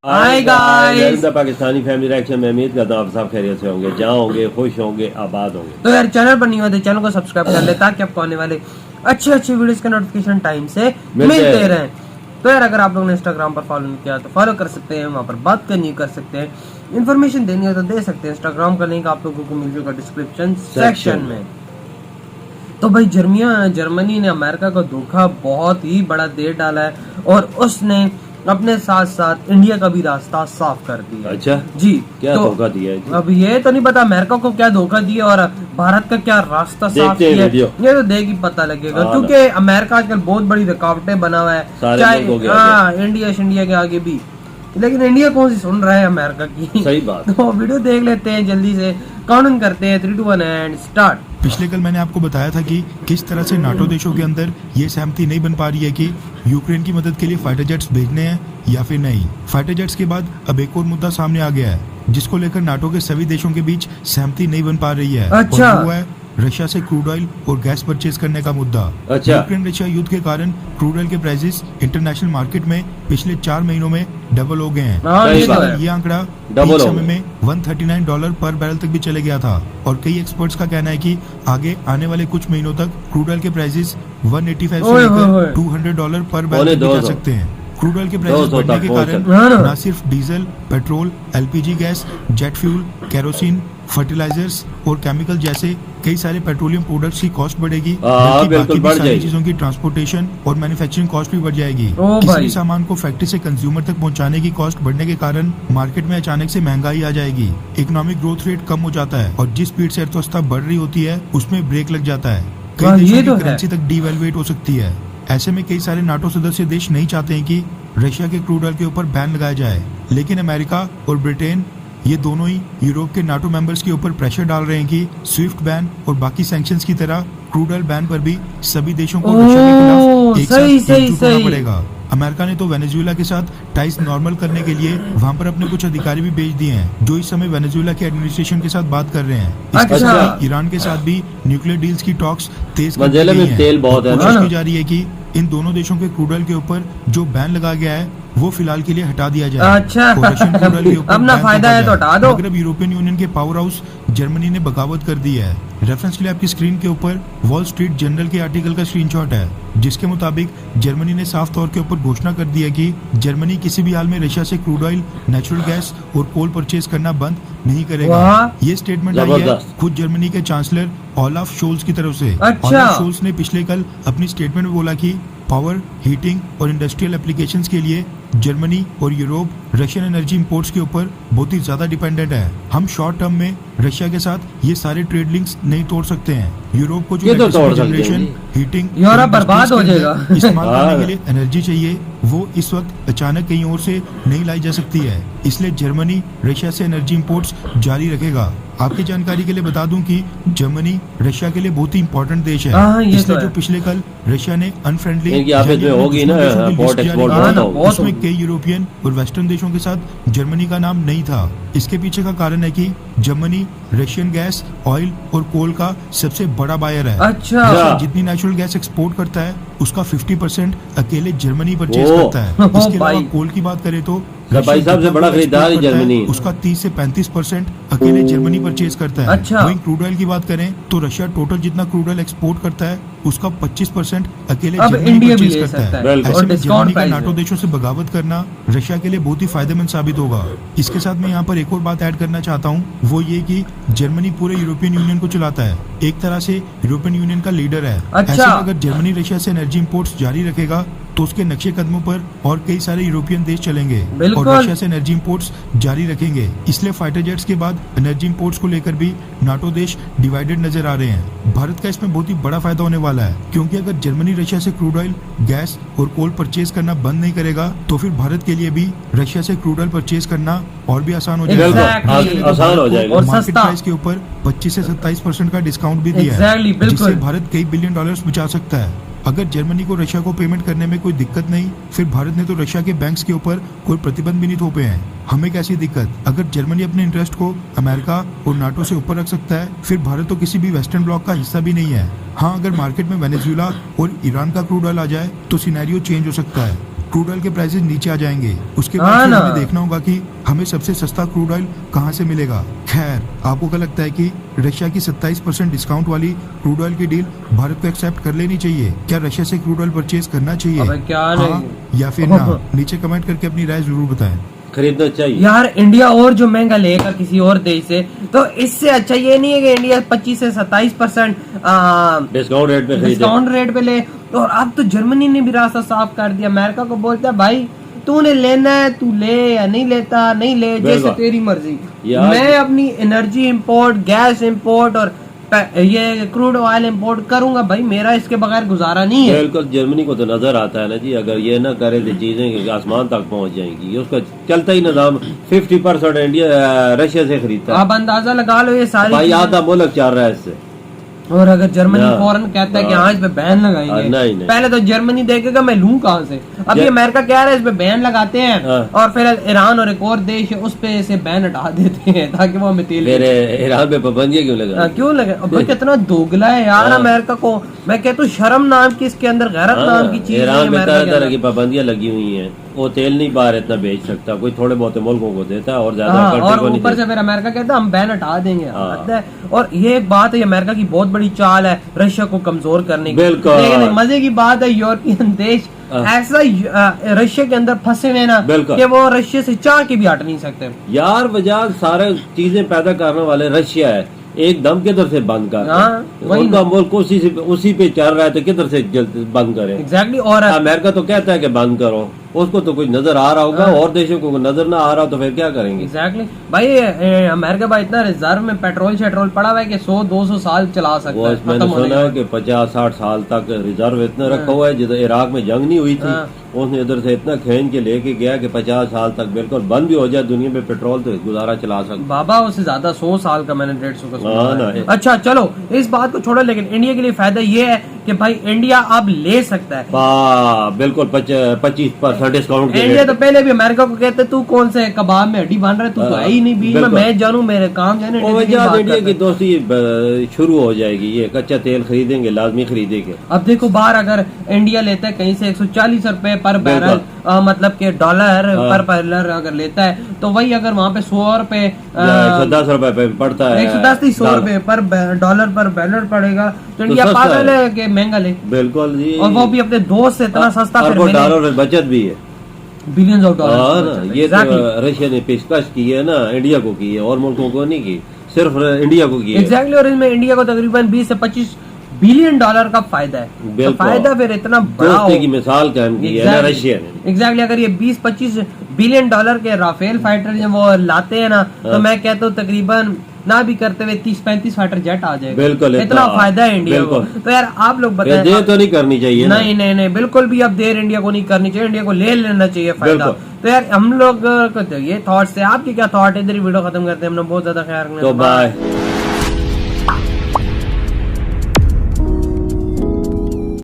Hi guys. Pakistani family reaction में उम्मीद करता हूँ आप सब खैरियत से होंगे, जहाँ होंगे खुश होंगे, आबाद होंगे। तो यार चैनल पर नहीं होते चैनल को सब्सक्राइब कर ले ताकि आपको आने वाले अच्छे वीडियोस के नोटिफिकेशन टाइम से मिलते रहें। तो यार अगर आप लोगों ने इंस्टाग्राम पर फॉलो नहीं किया तो फॉलो कर सकते हैं, वहाँ पर बात करनी कर सकते हैं, इन्फॉर्मेशन देनी हो तो दे सकते हैं। इंस्टाग्राम का लिंक आप लोगों को मिल जाएगा डिस्क्रिप्शन सेक्शन में। तो भाई जर्मनी ने अमेरिका को धोखा बहुत ही बड़ा दे डाला है और उसने अपने साथ साथ इंडिया का भी रास्ता साफ कर दिया। अच्छा जी, क्या तो धोखा दिया है जी? अब ये तो नहीं पता अमेरिका को क्या धोखा दिया और भारत का क्या रास्ता साफ देखते किया, वीडियो। ये तो देख ही पता लगेगा। क्योंकि अमेरिका आजकल बहुत बड़ी रुकावटें बना हुआ है, चाहे इंडिया के आगे भी, लेकिन इंडिया कौन सी सुन रहा है अमेरिका की। सही बात। तो वीडियो देख लेते हैं जल्दी से, काउंटिंग करते हैं 3 2 1 एंड स्टार्ट। पिछले कल मैंने आपको बताया था कि किस तरह से नाटो देशों के अंदर ये सहमति नहीं बन पा रही है कि यूक्रेन की मदद के लिए फाइटर जेट्स भेजने हैं या फिर नहीं। फाइटर जेट्स के बाद अब एक और मुद्दा सामने आ गया है जिसको लेकर नाटो के सभी देशों के बीच सहमति नहीं बन पा रही है। अच्छा। और वो है रशिया से क्रूड ऑयल और गैस परचेज करने का मुद्दा। अच्छा। यूक्रेन रशिया युद्ध के कारण क्रूड ऑयल के प्राइसेस इंटरनेशनल मार्केट में पिछले 4 महीनों में डबल हो गए हैं। ये आंकड़ा एक समय में $139 पर बैरल तक भी चले गया था और कई एक्सपर्ट्स का कहना है कि आगे आने वाले कुछ महीनों तक क्रूड ऑयल के प्राइसेस 185 से लेकर $200 पर बैरल तक भी जा सकते हैं। क्रूड ऑयल के प्राइसेस बढ़ने के कारण न सिर्फ diesel, petrol, LPG gas, jet fuel, kerosene, fertilisers और केमिकल जैसे कई सारे पेट्रोलियम प्रोडक्ट्स की कॉस्ट बढ़ेगी, बल्कि बाकी भी सारी चीजों की ट्रांसपोर्टेशन और मैन्युफैक्चरिंग कॉस्ट भी बढ़ जाएगी। किसी भी सामान को फैक्ट्री से कंज्यूमर तक पहुंचाने की कॉस्ट बढ़ने के कारण मार्केट में अचानक से महंगाई आ जाएगी, इकोनॉमिक ग्रोथ रेट कम हो जाता है और जिस स्पीड से अर्थव्यवस्था बढ़ रही होती है उसमें ब्रेक लग जाता है। कई देशों की करेंसी तक डीवैल्यूएट हो सकती है। ऐसे में कई सारे नाटो सदस्य देश नहीं चाहते हैं कि रशिया के क्रूड ऑयल के ऊपर बैन लगाया जाए, लेकिन अमेरिका और ब्रिटेन ये दोनों ही यूरोप के नाटो मेंबर्स के ऊपर प्रेशर डाल रहे हैं कि स्विफ्ट बैन और बाकी सैंक्शंस की तरह क्रूड ऑयल बैन पर भी सभी देशों को रशिया के खिलाफ एक साथ एकजुट होना पड़ेगा। अमेरिका ने तो वेनेजुएला के साथ टाइज नॉर्मल करने के लिए वहां पर अपने कुछ अधिकारी भी भेज दिए हैं जो इस समय वेनेजुएला के एडमिनिस्ट्रेशन के साथ बात कर रहे हैं। इसके साथ ईरान के साथ भी न्यूक्लियर डील्स की टॉक्स तेज कर दी गई हैं। तेल बहुत है, कोशिश की जा रही है कि इन दोनों देशों के क्रूड ऑयल के ऊपर जो बैन लगाया गया है वो फिलहाल के लिए हटा दिया जाए। अच्छा। अपना फायदा है तो हटा दो। मगर अब यूरोपियन यूनियन के पावर हाउस जर्मनी ने बगावत कर दी है। रेफरेंस के लिए आपकी स्क्रीन के ऊपर वॉल स्ट्रीट जर्नल के आर्टिकल का स्क्रीनशॉट है जिसके मुताबिक जर्मनी ने साफ तौर के ऊपर घोषणा कर दी है कि जर्मनी किसी भी हाल में रशिया से क्रूड ऑयल, नेचुरल गैस और कोल परचेज करना बंद नहीं करेगा। ये स्टेटमेंट आई है खुद जर्मनी के चांसलर ओलाफ शोल्स की तरफ से। ओलाफ शोल्स ने पिछले कल अपनी स्टेटमेंट में बोला कि पावर, हीटिंग और इंडस्ट्रियल एप्लीकेशंस के लिए जर्मनी और यूरोप रशियन एनर्जी इंपोर्ट्स के ऊपर बहुत ही ज्यादा डिपेंडेंट है। हम शॉर्ट टर्म में रशिया के साथ ये सारे ट्रेड लिंक्स नहीं तोड़ सकते हैं। यूरोप को जो जनरेशन, हीटिंग, बर्बाद हो जाएगा इस्तेमाल करने के लिए एनर्जी चाहिए, वो इस वक्त अचानक कहीं और से नहीं लाई जा सकती है। इसलिए जर्मनी रशिया से एनर्जी इंपोर्ट्स जारी रखेगा। आपकी जानकारी के लिए बता दूं कि जर्मनी रशिया के लिए बहुत ही इंपॉर्टेंट देश है। इसलिए जो पिछले कल रशिया ने अनफ्रेंडली उसमें कई यूरोपियन और वेस्टर्न देशों के साथ जर्मनी का नाम नहीं था। इसके पीछे का कारण है कि जर्मनी रशियन गैस, ऑयल और कोल का सबसे बड़ा बायर है। अच्छा। जितनी नेचुरल गैस एक्सपोर्ट करता है उसका 50% अकेले जर्मनी परचेज करता है। इसके अलावा कोल की बात करें तो भाई साहब से बड़ा खरीदार है जर्मनी, उसका 30 से 35% अकेले जर्मनी परचेज करता है। अच्छा। वहीं क्रूड ऑयल की बात करें तो रशिया टोटल जितना क्रूड ऑयल एक्सपोर्ट करता है उसका 25% अकेले जर्मनी परचेज करता है। ऐसे में जर्मनी का नाटो देशों से बगावत करना रशिया के लिए बहुत ही फायदेमंद साबित होगा। इसके साथ मैं यहाँ पर एक और बात ऐड करना चाहता हूँ, वो ये कि जर्मनी पूरे यूरोपियन यूनियन को चलाता है, एक तरह से यूरोपियन यूनियन का लीडर है। ऐसे में अगर जर्मनी रशिया से एनर्जी इंपोर्ट्स जारी रखेगा तो उसके नक्शे कदमों पर और कई सारे यूरोपियन देश चलेंगे और रशिया से एनर्जी इंपोर्ट्स जारी रखेंगे। इसलिए फाइटर जेट्स के बाद एनर्जी इंपोर्ट्स को लेकर भी नाटो देश डिवाइडेड नजर आ रहे हैं। भारत का इसमें बहुत ही बड़ा फायदा होने वाला है, क्योंकि अगर जर्मनी रशिया से क्रूड ऑयल, गैस और कोल परचेज करना बंद नहीं करेगा तो फिर भारत के लिए भी रशिया से क्रूड ऑयल परचेज करना और भी आसान हो जाएगा। आसान हो जाएगा और मार्केट प्राइस के ऊपर 25 से 27% का डिस्काउंट भी दिया है, जिससे भारत कई बिलियन डॉलर्स बचा सकता है। अगर जर्मनी को रशिया को पेमेंट करने में कोई दिक्कत नहीं, फिर भारत ने तो रशिया के बैंक्स के ऊपर कोई प्रतिबंध भी नहीं थोपे हैं। हमें कैसी दिक्कत? अगर जर्मनी अपने इंटरेस्ट को अमेरिका और नाटो से ऊपर रख सकता है, फिर भारत तो किसी भी वेस्टर्न ब्लॉक का हिस्सा भी नहीं है। हाँ, अगर मार्केट में वेनेजुएला और ईरान का क्रूड ऑयल आ जाए तो सिनेरियो चेंज हो सकता है। क्रूड ऑयल के प्राइसेस नीचे आ जाएंगे। उसके हाँ बाद फिर ना। हमें देखना होगा कि हमें सबसे सस्ता क्रूड ऑयल कहाँ से मिलेगा। खैर, आपको क्या लगता है कि रशिया की 27% डिस्काउंट वाली क्रूड ऑयल की डील भारत को एक्सेप्ट कर लेनी चाहिए? क्या रशिया से क्रूड ऑयल परचेज करना चाहिए? अबे क्या हाँ नहीं। या फिर ना? नीचे कमेंट करके अपनी राय जरूर बताएं। खरीदना चाहिए यार इंडिया और जो महंगा लेगा किसी और देश से, तो इससे अच्छा ये नहीं है कि इंडिया 25 से 27% डिस्काउंट रेट पे खरीदे। डिस्काउंट रेट पे ले। और अब तो जर्मनी ने भी रास्ता साफ कर दिया, अमेरिका को बोलता है भाई तूने लेना है तू ले या नहीं लेता नहीं ले, जैसे बिल्कुल। तेरी मर्जी। यार मैं अपनी एनर्जी इंपोर्ट, गैस इंपोर्ट और ये क्रूड ऑयल इंपोर्ट करूंगा भाई, मेरा इसके बगैर गुजारा नहीं है। बिल्कुल, जर्मनी को तो नजर आता है ना जी, अगर ये ना करे तो चीजें आसमान तक पहुंच जाएंगी। उसका चलता ही निजाम 50% इंडिया रशिया से खरीदता है। आप अंदाजा लगा लो ये सारी भाई चीजें। आधा मुल्क चल रहा है इससे। और अगर जर्मनी ना, फौरन कहता है कि ना। हाँ इस पे बैन लगाएंगे, नहीं, नहीं। पहले तो जर्मनी देखेगा मैं लूं कहाँ से। अब ये अमेरिका कह रहा है इस पे बैन लगाते हैं हाँ। और फिर ईरान और एक और देश है उस पे से बैन हटा देते हैं ताकि वो हमें तेल मेरे ईरान पे पाबंदियां क्यों लगा? क्यों लगे। अब भाई कितना दोगला है यार हाँ। अमेरिका को। मैं कहता हूँ शर्म नाम की इसके अंदर, गैरत नाम की चीज है ईरान में अमेरिका तरह के तरह अंदर। की पाबंदियां लगी हुई हैं। वो तेल नहीं बाहर इतना बेच सकता, कोई थोड़े बहुत मुल्कों को देता है और ज्यादा हाँ, कंट्री और को नहीं ऊपर देता। से फिर अमेरिका कहता है हम बैन हटा देंगे। हाँ। हद है। और ये एक बात है, ये अमेरिका की बहुत बड़ी चाल है रशिया को कमजोर करने की। बिल्कुल। लेकिन मजे की बात है यूरोपियन देश ऐसा रशिया के अंदर फंसे हुए ना बिल्कुल। कि वो रशिया से चाह के भी हट नहीं सकते। यार वजह सारे चीजें पैदा करने वाले रशिया है, एकदम किधर से बंद कर हाँ, वही उनका मुल्क उसी पे चल रहा है, तो किधर से बंद करे। एग्जैक्टली। और अमेरिका तो कहता है कि बंद करो, उसको तो कुछ नजर आ रहा होगा, और देशों को नजर ना आ रहा तो फिर क्या करेंगे। एग्जैक्टली भाई अमेरिका भाई इतना रिजर्व में पेट्रोल शेट्रोल पड़ा हुआ है कि 100-200 साल चला सकता वो है। मैंने खत्म होने सुना के है कि 50-60 साल तक रिजर्व इतना रखा हुआ है। जिधर इराक में जंग नहीं हुई थी, हाँ। उसने इधर से इतना खींच के लेके गया कि 50 साल तक बिल्कुल बंद भी हो जाए दुनिया में पेट्रोल तो गुजारा चला सकता। बाबा उससे ज्यादा 100 साल का मैंने 150 का सुना हाँ है। ना। अच्छा चलो इस बात को छोड़ो, लेकिन इंडिया के लिए फायदा ये है कि भाई इंडिया अब ले सकता है। बिल्कुल 25% डिस्काउंट के इंडिया तो पहले भी अमेरिका को कहते तू कौन से कबाब में हड्डी बांध रहा है, तू तो है ही नहीं बीच में, बिल्कुल। मैं जानू मेरे काम जाने। इंडिया की दोस्ती शुरू हो जाएगी। ये कच्चा तेल खरीदेंगे, लाजमी खरीदेंगे। अब देखो बाहर अगर इंडिया लेता है कहीं से 140 रुपए पर बैरल, मतलब के डॉलर पर बैरल अगर लेता है, तो वही अगर वहाँ पे 100 रुपए 110 रुपए पे पड़ता है, 110 नहीं 100 रुपए पर डॉलर पर बैरल पड़ेगा, तो इंडिया सस्ता पागल है। है कि महंगा ले। बिल्कुल जी। और वो भी अपने दोस्त से इतना सस्ता, फिर अरबों डॉलर बचत भी है। बिलियंस ऑफ हाँ ना, डॉलर। ये तो रशिया ने पेशकश की है ना, इंडिया को की है, और मुल्कों को नहीं की, सिर्फ इंडिया को की है। एग्जैक्टली। और इसमें इंडिया को तकरीबन 20 से 25 बिलियन डॉलर का फायदा है। तो बिल्कुल। फायदा फिर इतना बड़ा हो। दोस्ती की मिसाल कायम की है ना रशिया ने। एग्जैक्टली। अगर ये 20-25 बिलियन डॉलर के राफेल फाइटर जब वो लाते हैं ना, तो मैं कहता हूँ तकरीबन ना भी करते हुए 30-35 फाइटर जेट आ जाएगा। बिल्कुल, इतना फायदा है इंडिया को। तो यार आप लोग बताएं। देर तो नहीं करनी चाहिए ना। नहीं बिल्कुल भी अब देर इंडिया को नहीं करनी चाहिए, इंडिया को ले लेना चाहिए फायदा। तो यार हम लोग को तो ये थॉट्स थे, आपके क्या थॉट है? इधर ही वीडियो खत्म करते हैं, हमने बहुत ज्यादा ख्याल रखना है। तो बाय।